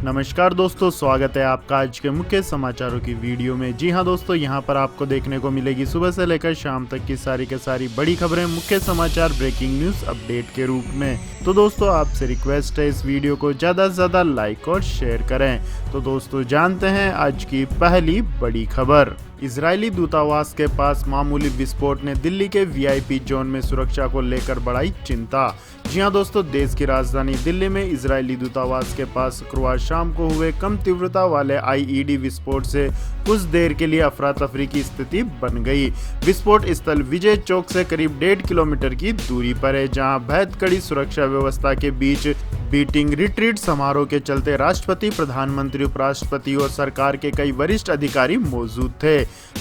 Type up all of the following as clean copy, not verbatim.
नमस्कार दोस्तों, स्वागत है आपका आज के मुख्य समाचारों की वीडियो में। जी हां दोस्तों, यहां पर आपको देखने को मिलेगी सुबह से लेकर शाम तक की सारी के सारी बड़ी खबरें, मुख्य समाचार, ब्रेकिंग न्यूज अपडेट के रूप में। तो दोस्तों आपसे रिक्वेस्ट है इस वीडियो को ज़्यादा से ज़्यादा लाइक और शेयर करें। तो दोस्तों जानते हैं आज की पहली बड़ी खबर। इजरायली दूतावास के पास मामूली विस्फोट ने दिल्ली के वीआईपी जोन में सुरक्षा को लेकर बढ़ाई चिंता। जी हां दोस्तों, देश की राजधानी दिल्ली में इजरायली दूतावास के पास शुक्रवार शाम को हुए कम तीव्रता वाले आईईडी विस्फोट से कुछ देर के लिए अफरा तफरी की स्थिति बन गई। विस्फोट स्थल विजय चौक से करीब 1.5 किलोमीटर की दूरी पर है, जहां बेहद कड़ी सुरक्षा व्यवस्था के बीच बीटिंग रिट्रीट समारोह के चलते राष्ट्रपति, प्रधानमंत्री, उपराष्ट्रपति और सरकार के कई वरिष्ठ अधिकारी मौजूद थे।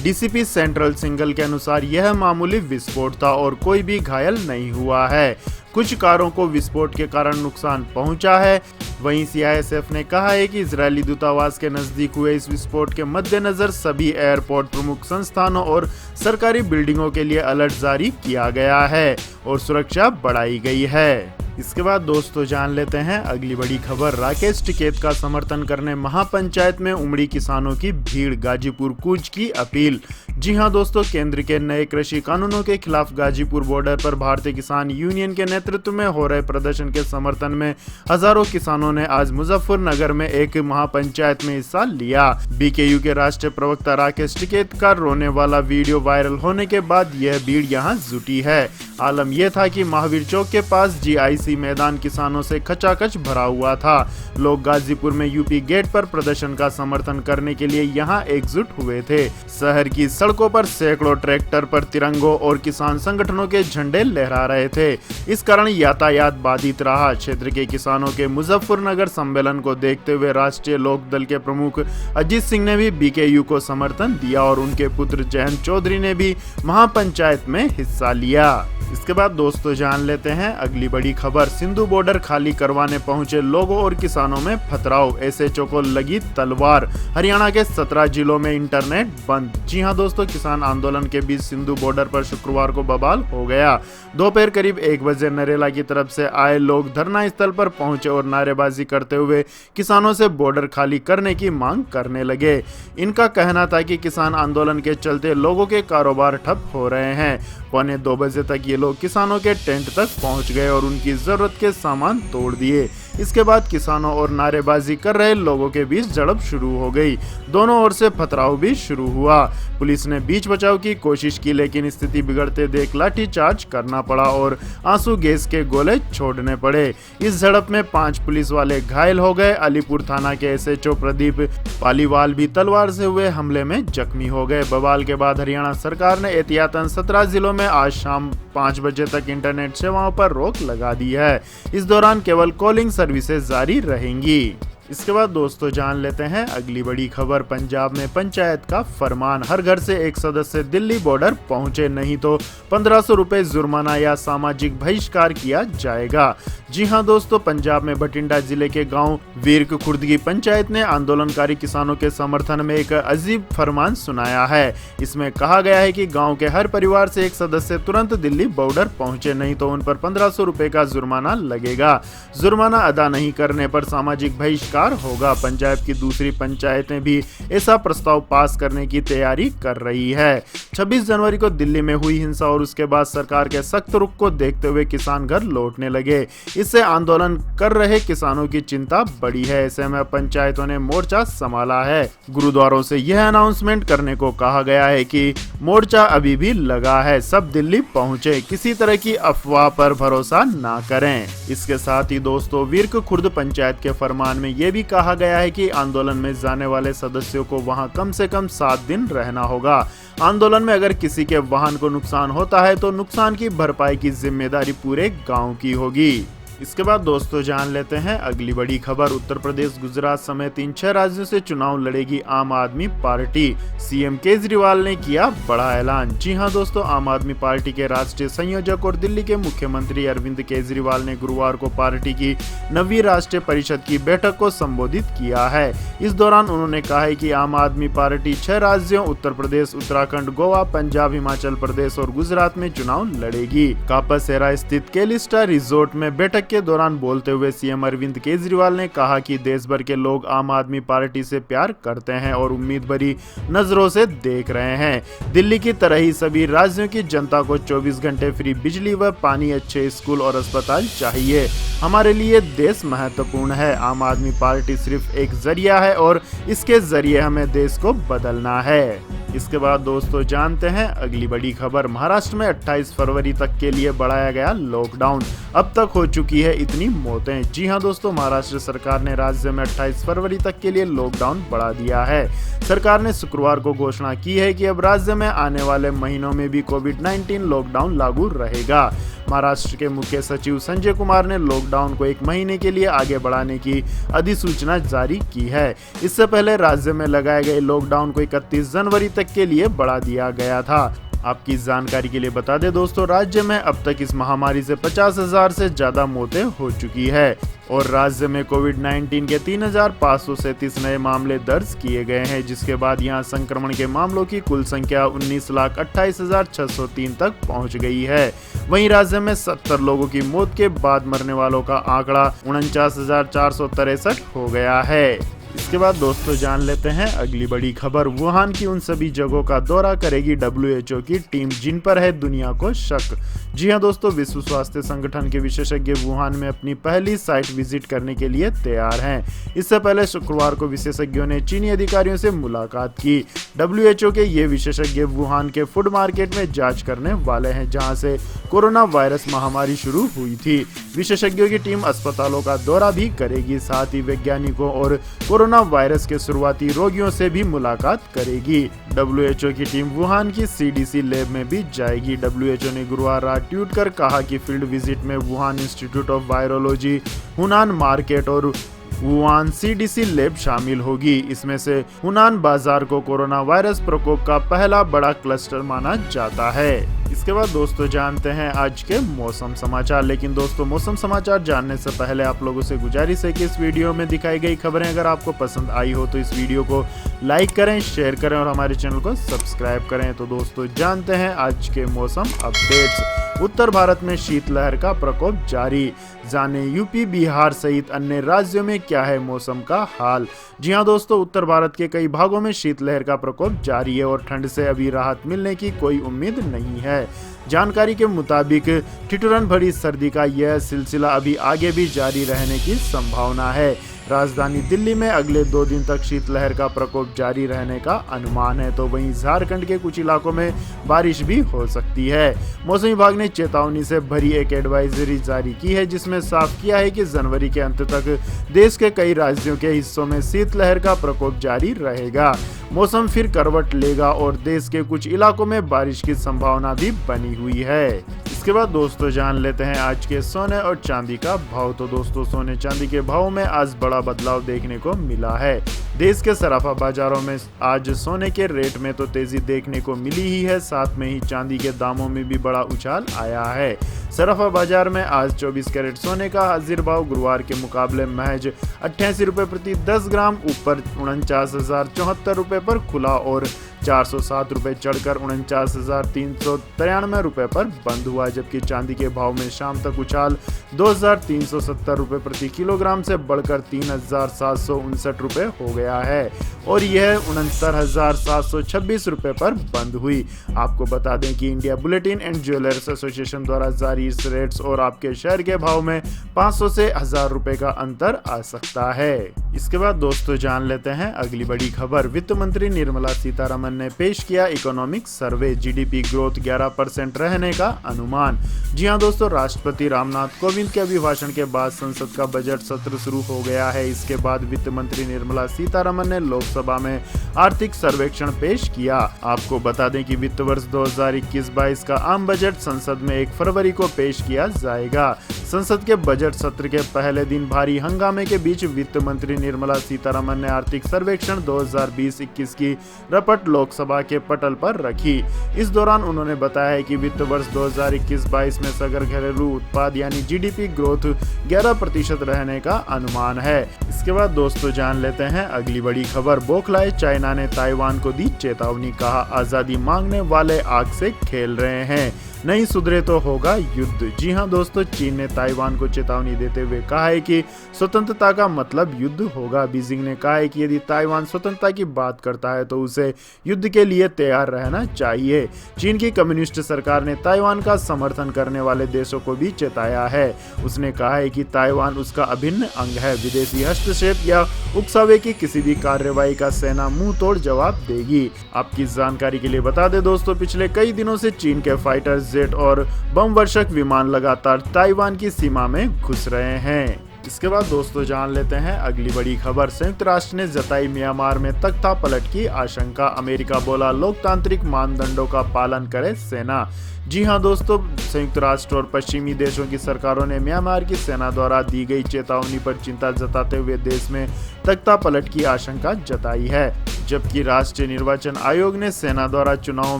डीसीपी सेंट्रल सिंगल के अनुसार यह मामूली विस्फोट था और कोई भी घायल नहीं हुआ है। कुछ कारों को विस्फोट के कारण नुकसान पहुंचा है। वहीं सीआईएसएफ ने कहा है कि इजरायली दूतावास के नजदीक हुए इस विस्फोट के मद्देनजर सभी एयरपोर्ट, प्रमुख संस्थानों और सरकारी बिल्डिंगों के लिए अलर्ट जारी किया गया है और सुरक्षा बढ़ाई गई है। इसके बाद दोस्तों जान लेते हैं अगली बड़ी खबर। राकेश टिकैत का समर्थन करने महापंचायत में उमड़ी किसानों की भीड़, गाजीपुर कूच की अपील। जी हां दोस्तों, केंद्र के नए कृषि कानूनों के खिलाफ गाजीपुर बॉर्डर पर भारतीय किसान यूनियन के नेतृत्व में हो रहे प्रदर्शन के समर्थन में हजारों किसानों ने आज मुजफ्फरनगर में एक महापंचायत में हिस्सा लिया। बीकेयू के राष्ट्रीय प्रवक्ता राकेश टिकैत का रोने वाला वीडियो वायरल होने के बाद यह भीड़ यहां जुटी है। आलम यह था कि महावीर चौक के पास जीआईसी मैदान किसानों से खचाखच भरा हुआ था। लोग गाजीपुर में यूपी गेट पर प्रदर्शन का समर्थन करने के लिए यहां एकजुट हुए थे। शहर की सड़कों पर सैकड़ों ट्रैक्टर पर तिरंगों और किसान संगठनों के झंडे लहरा रहे थे। इस कारण यातायात बाधित रहा। क्षेत्र के किसानों के मुजफ्फरनगर सम्मेलन को देखते हुए राष्ट्रीय लोक दल के प्रमुख अजीत सिंह ने भी बीकेयू को समर्थन दिया और उनके पुत्र जयंत चौधरी ने भी महापंचायत में हिस्सा लिया। इसके बाद दोस्तों जान लेते हैं अगली बड़ी खबर। सिंधु बॉर्डर खाली करवाने पहुंचे लोगों और किसानों में पथराव, एसएचओ को लगी तलवार। हरियाणा के 17 जिलों में इंटरनेट बंद। जी हां दोस्तों, किसान आंदोलन के बीच सिंधु बॉर्डर पर शुक्रवार को बवाल हो गया। दोपहर करीब 1 बजे नरेला की तरफ से आए लोग धरना स्थल पर पहुंचे और नारेबाजी करते हुए किसानों से बॉर्डर खाली करने की मांग करने लगे। इनका कहना था कि किसान आंदोलन के चलते लोगों के कारोबार ठप हो रहे हैं। 1:45 बजे तक ये लोग किसानों के टेंट तक पहुंच गए और उनकी जरूरत के सामान तोड़ दिए। इसके बाद किसानों और नारेबाजी कर रहे लोगों के बीच झड़प शुरू हो गई। दोनों ओर से पथराव भी शुरू हुआ। पुलिस ने बीच बचाव की कोशिश की, लेकिन स्थिति बिगड़ते देख लाठीचार्ज करना पड़ा और आंसू गैस के गोले छोड़ने पड़े। इस झड़प में 5 पुलिस वाले घायल हो गए। अलीपुर थाना के एसएचओ प्रदीप पालीवाल भी तलवार से हुए हमले में जख्मी हो गए। बवाल के बाद हरियाणा सरकार ने एहतियातन 17 जिलों में आज शाम 5 बजे तक इंटरनेट सेवाओं पर रोक लगा दी है। इस दौरान केवल कॉलिंग सर्विसेज जारी रहेंगी। इसके बाद दोस्तों जान लेते हैं अगली बड़ी खबर। पंजाब में पंचायत का फरमान, हर घर से एक सदस्य दिल्ली बॉर्डर पहुंचे नहीं तो 1500 रुपए जुर्माना या सामाजिक बहिष्कार किया जाएगा। जी हां दोस्तों, पंजाब में बठिंडा जिले के गांव वीरक खुर्द की पंचायत ने आंदोलनकारी किसानों के समर्थन में एक अजीब फरमान सुनाया है। इसमें कहा गया है कि गाँव के हर परिवार से एक सदस्य तुरंत दिल्ली बॉर्डर पहुंचे नहीं तो उन पर 1500 रुपए का जुर्माना लगेगा। जुर्माना अदा नहीं करने पर सामाजिक बहिष्कार होगा। पंजाब की दूसरी पंचायतें भी ऐसा प्रस्ताव पास करने की तैयारी कर रही है। 26 जनवरी को दिल्ली में हुई हिंसा और उसके बाद सरकार के सख्त रुख को देखते हुए किसान घर लौटने लगे। इससे आंदोलन कर रहे किसानों की चिंता बढ़ी है। ऐसे में पंचायतों ने मोर्चा संभाला है। गुरुद्वारों से यह अनाउंसमेंट करने को कहा गया है कि मोर्चा अभी भी लगा है, सब दिल्ली पहुंचे, किसी तरह की अफवाह पर भरोसा ना करें। इसके साथ ही दोस्तों वीरक खुर्द पंचायत के फरमान में यह भी कहा गया है कि आंदोलन में जाने वाले सदस्यों को वहां कम से कम 7 दिन रहना होगा। आंदोलन में अगर किसी के वाहन को नुकसान होता है तो नुकसान की भरपाई की जिम्मेदारी पूरे गांव की होगी। इसके बाद दोस्तों जान लेते हैं अगली बड़ी खबर। उत्तर प्रदेश, गुजरात समेत 3-6 राज्यों से चुनाव लड़ेगी आम आदमी पार्टी। सीएम केजरीवाल ने किया बड़ा ऐलान। जी हां दोस्तों, आम आदमी पार्टी के राष्ट्रीय संयोजक और दिल्ली के मुख्यमंत्री अरविंद केजरीवाल ने गुरुवार को पार्टी की 9वीं राष्ट्रीय परिषद की बैठक को संबोधित किया है। इस दौरान उन्होंने कहा है कि आम आदमी पार्टी 6 राज्यों उत्तर प्रदेश, उत्तराखंड, गोवा, पंजाब, हिमाचल प्रदेश और गुजरात में चुनाव लड़ेगी। कापासेरा स्थित केलिस्टा रिजोर्ट में बैठक बैठक के दौरान बोलते हुए सीएम अरविंद केजरीवाल ने कहा कि देश भर के लोग आम आदमी पार्टी से प्यार करते हैं और उम्मीद भरी नजरों से देख रहे हैं। दिल्ली की तरह ही सभी राज्यों की जनता को 24 घंटे फ्री बिजली व पानी, अच्छे स्कूल और अस्पताल चाहिए। हमारे लिए देश महत्वपूर्ण है। आम आदमी पार्टी सिर्फ एक जरिया है और इसके जरिए हमें देश को बदलना है। इसके बाद दोस्तों जानते हैं अगली बड़ी खबर। महाराष्ट्र में 28 फरवरी तक के लिए बढ़ाया गया लॉकडाउन। अब तक हो चुकी है इतनी मौतें। जी हां दोस्तों, महाराष्ट्र सरकार ने राज्य में 28 फरवरी तक के लिए लॉकडाउन बढ़ा दिया है। सरकार ने शुक्रवार को घोषणा की है कि अब राज्य में आने वाले महीनों में भी कोविड-19 लॉकडाउन लागू रहेगा। महाराष्ट्र के मुख्य सचिव संजय कुमार ने लॉकडाउन को 1 महीने के लिए आगे बढ़ाने की अधिसूचना जारी की है। इससे पहले राज्य में लगाए गए लॉकडाउन को 31 जनवरी तक के लिए बढ़ा दिया गया था। आपकी जानकारी के लिए बता दें दोस्तों, राज्य में अब तक इस महामारी से 50,000 से ज्यादा मौतें हो चुकी है और राज्य में कोविड-19 के 3,537 नए मामले दर्ज किए गए हैं, जिसके बाद यहां संक्रमण के मामलों की कुल संख्या 19,28,603 तक पहुंच गई है। वहीं राज्य में 70 लोगों की मौत के बाद मरने वालों का आंकड़ा 49,463 हो गया है। इसके बाद दोस्तों जान लेते हैं अगली बड़ी खबर। वुहान की उन सभी जगहों का दौरा करेगी WHO की टीम जिन पर है दुनिया को शक। जी हां दोस्तों, विश्व स्वास्थ्य संगठन के विशेषज्ञ वुहान में अपनी पहली साइट विजिट करने के लिए तैयार हैं। इससे पहले शुक्रवार को विशेषज्ञों ने चीनी अधिकारियों से मुलाकात की। WHO के ये विशेषज्ञ वुहान के फूड मार्केट में जांच करने वाले हैं, जहां से कोरोना वायरस महामारी शुरू हुई थी। विशेषज्ञों की टीम अस्पतालों का दौरा भी करेगी, साथ ही वैज्ञानिकों और कोरोना वायरस के शुरुआती रोगियों से भी मुलाकात करेगी। WHO की टीम वुहान की CDC लैब में भी जाएगी। WHO ने गुरुवार रात ट्वीट कर कहा कि फील्ड विजिट में Wuhan institute of virology, Hunan market और वुहान CDC लैब शामिल होगी। इसमें से हुनान बाजार को कोरोना वायरस प्रकोप का पहला बड़ा क्लस्टर माना जाता है। इसके बाद दोस्तों जानते हैं आज के मौसम समाचार। लेकिन दोस्तों, मौसम समाचार जानने से पहले आप लोगों से गुजारिश है कि इस वीडियो में दिखाई गई खबरें अगर आपको पसंद आई हो तो इस वीडियो को लाइक करें, शेयर करें और हमारे चैनल को सब्सक्राइब करें। तो दोस्तों जानते हैं आज के मौसम अपडेट्स। उत्तर भारत में शीतलहर का प्रकोप जारी। जाने यूपी, बिहार सहित अन्य राज्यों में क्या है मौसम का हाल। जी हां दोस्तों, उत्तर भारत के कई भागों में शीतलहर का प्रकोप जारी है और ठंड से अभी राहत मिलने की कोई उम्मीद नहीं है। जानकारी के मुताबिक ठिठुरन भरी सर्दी का यह सिलसिला अभी आगे भी जारी रहने की संभावना है। राजधानी दिल्ली में अगले 2 दिन तक शीतलहर का प्रकोप जारी रहने का अनुमान है, तो वहीं झारखंड के कुछ इलाकों में बारिश भी हो सकती है। मौसम विभाग ने चेतावनी से भरी एक एडवाइजरी जारी की है, जिसमें साफ किया है कि जनवरी के अंत तक देश के कई राज्यों के हिस्सों में शीतलहर का प्रकोप जारी रहेगा। मौसम फिर करवट लेगा और देश के कुछ इलाकों में बारिश की संभावना भी बनी हुई है। इसके बाद दोस्तों जान लेते हैं आज के सोने और चांदी का भाव। तो दोस्तों, सोने चांदी के भाव में आज बड़ा बदलाव देखने को मिला है। देश के सराफा बाजारों में आज सोने के रेट में तो तेजी देखने को मिली ही है, साथ में ही चांदी के दामों में भी बड़ा उछाल आया है। सराफा बाजार में आज 24 कैरेट सोने का हाजिर भाव गुरुवार के मुकाबले महज 88 रुपए प्रति 10 ग्राम ऊपर 49,074 रुपए पर खुला और 407 रुपए चढ़कर 49,393 रुपए पर बंद हुआ, जबकि चांदी के भाव में शाम तक उछाल 2,370 रुपए प्रति किलोग्राम से बढ़कर 3,759 रुपए हो गया है और यह 69,726 रुपए पर बंद हुई। आपको बता दें कि India bulletin and jewellers association द्वारा जारी इस रेट्स और आपके शहर के भाव में 500 से 1000 रुपए का अंतर आ सकता है। इसके बाद दोस्तों जान लेते हैं अगली बड़ी खबर। वित्त मंत्री निर्मला सीतारमण ने पेश किया इकोनॉमिक सर्वे, जीडीपी ग्रोथ 11% रहने का अनुमान। जी हां दोस्तों, राष्ट्रपति रामनाथ कोविंद के अभिभाषण के बाद संसद का बजट सत्र शुरू हो गया है। इसके बाद वित्त मंत्री निर्मला सीतारमण ने लोकसभा में आर्थिक सर्वेक्षण पेश किया। आपको बता दें कि वित्त वर्ष 2021-22 का आम बजट संसद में 1 फरवरी को पेश किया जाएगा। संसद के बजट सत्र के पहले दिन भारी हंगामे के बीच वित्त मंत्री निर्मला सीतारमण ने आर्थिक सर्वेक्षण 2020-21 की रपट लोकसभा के पटल पर रखी। इस दौरान उन्होंने बताया कि वित्त वर्ष 2021-22 में सगर घरेलू उत्पाद यानी जीडीपी ग्रोथ 11% रहने का अनुमान है। इसके बाद दोस्तों जान लेते हैं अगली बड़ी खबर। बौखलाए चाइना ने ताइवान को दी चेतावनी, कहा आजादी मांगने वाले आग से खेल रहे हैं। नहीं सुधरे तो होगा युद्ध। जी हां दोस्तों, चीन ने ताइवान को चेतावनी देते हुए कहा है कि स्वतंत्रता का मतलब युद्ध होगा। बीजिंग ने कहा है कि यदि ताइवान स्वतंत्रता की बात करता है तो उसे युद्ध के लिए तैयार रहना चाहिए। चीन की कम्युनिस्ट सरकार ने ताइवान का समर्थन करने वाले देशों को भी चेताया है। उसने कहा है कि ताइवान उसका अभिन्न अंग है। विदेशी हस्तक्षेप या उकसावे की किसी भी कार्रवाई का सेना मुंह तोड़ जवाब देगी। आपकी जानकारी के लिए बता दें दोस्तों, पिछले कई दिनों से चीन के फाइटर जेट और बम वर्षक विमान लगातार ताइवान की सीमा में घुस रहे हैं। इसके बाद दोस्तों जान लेते हैं अगली बड़ी खबर। संयुक्त राष्ट्र ने जताई म्यांमार में तख्ता पलट की आशंका। अमेरिका बोला लोकतांत्रिक मानदंडों का पालन करे सेना। जी हां दोस्तों, संयुक्त राष्ट्र और पश्चिमी देशों की सरकारों ने म्यांमार की सेना द्वारा दी गई चेतावनी पर चिंता जताते हुए देश में तख्ता पलट की आशंका जताई है। जबकि राष्ट्रीय निर्वाचन आयोग ने सेना द्वारा चुनावों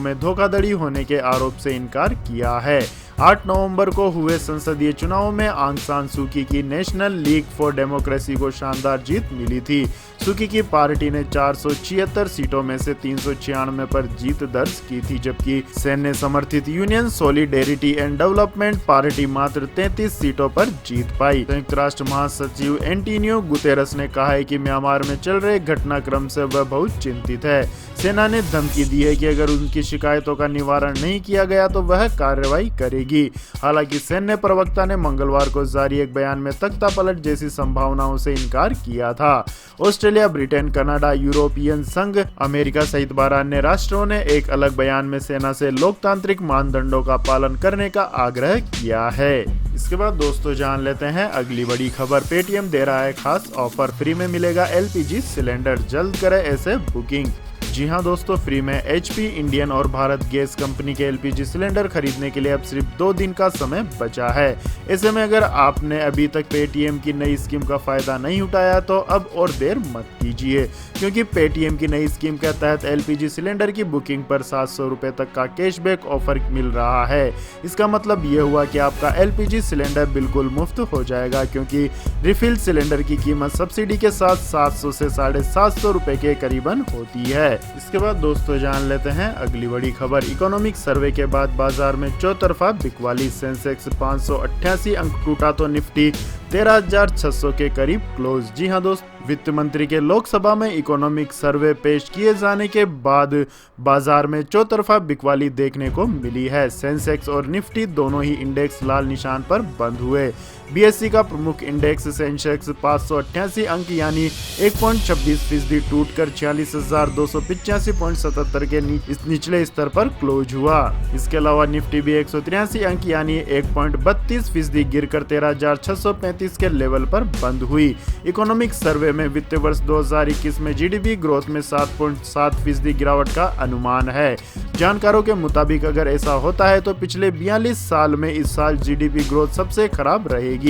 में धोखाधड़ी होने के आरोप से इनकार किया है। 8 नवंबर को हुए संसदीय चुनावों में आंग सान सू की नेशनल लीग फॉर डेमोक्रेसी को शानदार जीत मिली थी। सूकी की पार्टी ने 476 सीटों में से 396 पर जीत दर्ज की थी, जबकि सैन्य समर्थित union solidarity and development party मात्र 33 सीटों पर जीत पाई। संयुक्त राष्ट्र महासचिव एंटोनियो गुतेरस ने कहा है कि म्यांमार में चल रहे घटनाक्रम से वह बहुत चिंतित है। सेना ने धमकी दी है कि अगर उनकी शिकायतों का निवारण नहीं किया गया तो वह कार्रवाई करेगी। हालांकि सैन्य प्रवक्ता ने मंगलवार को जारी एक बयान में तख्ता पलट जैसी संभावनाओं से इनकार किया था। ऑस्ट्रेलिया, ब्रिटेन, कनाडा, यूरोपियन संघ, अमेरिका सहित 12 अन्य राष्ट्रों ने एक अलग बयान में सेना से लोकतांत्रिक मानदंडों का पालन करने का आग्रह किया है। इसके बाद दोस्तों जान लेते हैं अगली बड़ी खबर। पेटीएम दे रहा है खास ऑफर, फ्री में मिलेगा एलपीजी सिलेंडर, जल्द करें ऐसे बुकिंग। जी हां दोस्तों, फ्री में एचपी, इंडियन और भारत गैस कंपनी के एलपीजी सिलेंडर खरीदने के लिए अब सिर्फ 2 दिन का समय बचा है। ऐसे में अगर आपने अभी तक पेटीएम की नई स्कीम का फायदा नहीं उठाया तो अब और देर मत कीजिए, क्योंकि पेटीएम की नई स्कीम के तहत एलपीजी सिलेंडर की बुकिंग पर 700 रुपए तक का कैशबैक ऑफर मिल रहा है। इसका मतलब ये हुआ कि आपका एलपीजी सिलेंडर बिल्कुल मुफ्त हो जाएगा, क्योंकि रिफिल सिलेंडर की कीमत सब्सिडी के साथ 700 से 750 रुपए के करीबन होती है। इसके बाद दोस्तों जान लेते हैं अगली बड़ी खबर। इकोनॉमिक सर्वे के बाद बाजार में चौतरफा बिकवाली। सेंसेक्स 588 अंक टूटा तो निफ्टी 13,600 के करीब क्लोज। जी हां दोस्त, वित्त मंत्री के लोकसभा में इकोनॉमिक सर्वे पेश किए जाने के बाद बाजार में चौतरफा बिकवाली देखने को मिली है। सेंसेक्स और निफ्टी दोनों ही इंडेक्स लाल निशान पर बंद हुए। बीएसई का प्रमुख इंडेक्स सेंसेक्स 588 अंक यानी 1.26% टूटकर 46,285.77 के निचले स्तर पर क्लोज हुआ। इसके अलावा निफ्टी भी 183 अंक यानी 1.32% गिरकर 13,635 के लेवल पर बंद हुई। इकोनॉमिक सर्वे में वित्त वर्ष 2021 में जीडीपी ग्रोथ में 7.7% गिरावट का अनुमान है। जानकारों के मुताबिक अगर ऐसा होता है तो पिछले 42 साल में इस साल जीडीपी ग्रोथ सबसे खराब रहेगी।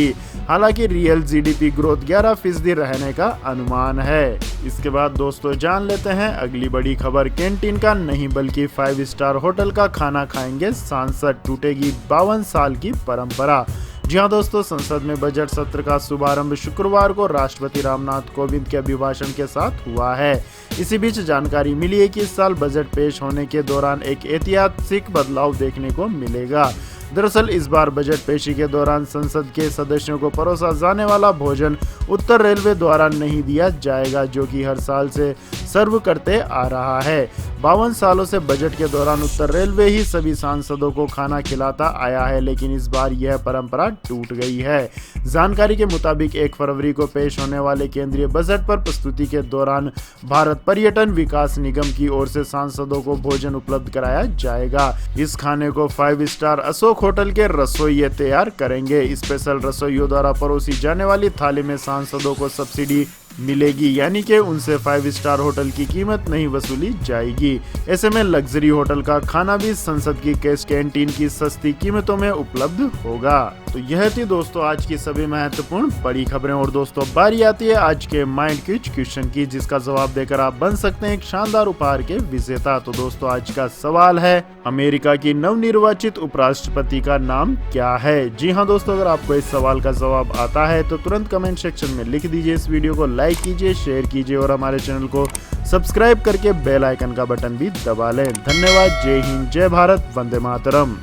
हालांकि रियल जीडीपी ग्रोथ 11% रहने का अनुमान है। इसके बाद दोस्तों जान लेते हैं अगली बड़ी खबर। कैंटीन का नहीं बल्कि 5 स्टार होटल का खाना खाएंगे सांसद, टूटेगी 52 साल की परंपरा। जी हाँ दोस्तों, संसद में बजट सत्र का शुभारंभ शुक्रवार को राष्ट्रपति रामनाथ कोविंद के अभिभाषण के साथ हुआ है। इसी बीच जानकारी मिली है कि इस साल बजट पेश होने के दौरान एक ऐतिहासिक बदलाव देखने को मिलेगा। दरअसल इस बार बजट पेशी के दौरान संसद के सदस्यों को परोसा जाने वाला भोजन उत्तर रेलवे द्वारा नहीं दिया जाएगा, जो कि हर साल से सर्व करते आ रहा है। 52 सालों से बजट के दौरान उत्तर रेलवे ही सभी सांसदों को खाना खिलाता आया है, लेकिन इस बार यह परंपरा टूट गई है। जानकारी के मुताबिक 1 फरवरी को पेश होने वाले केंद्रीय बजट पर प्रस्तुति के दौरान भारत पर्यटन विकास निगम की ओर से सांसदों को भोजन उपलब्ध कराया जाएगा। इस खाने को 5 स्टार अशोक होटल के रसोइये तैयार करेंगे। स्पेशल रसोइयों द्वारा परोसी जाने वाली थाली में सांसदों को सब्सिडी मिलेगी, यानी कि उनसे 5 स्टार होटल की कीमत नहीं वसूली जाएगी। ऐसे में लग्जरी होटल का खाना भी संसद की कैश कैंटीन की सस्ती कीमतों में उपलब्ध होगा। तो यह थी दोस्तों आज की सभी महत्वपूर्ण बड़ी खबरें। और दोस्तों बारी आती है आज के माइंड क्विज क्वेश्चन की, जिसका जवाब देकर आप बन सकते हैं एक शानदार उपहार के विजेता। तो दोस्तों आज का सवाल है, अमेरिका की नवनिर्वाचित उपराष्ट्रपति का नाम क्या है? जी हाँ दोस्तों, अगर आपको इस सवाल का जवाब आता है तो तुरंत कमेंट सेक्शन में लिख दीजिए। इस वीडियो को लाइक कीजिए, शेयर कीजिए और हमारे चैनल को सब्सक्राइब करके बेल आइकन का बटन भी दबा लें। धन्यवाद। जय हिंद, जय भारत, वंदे मातरम।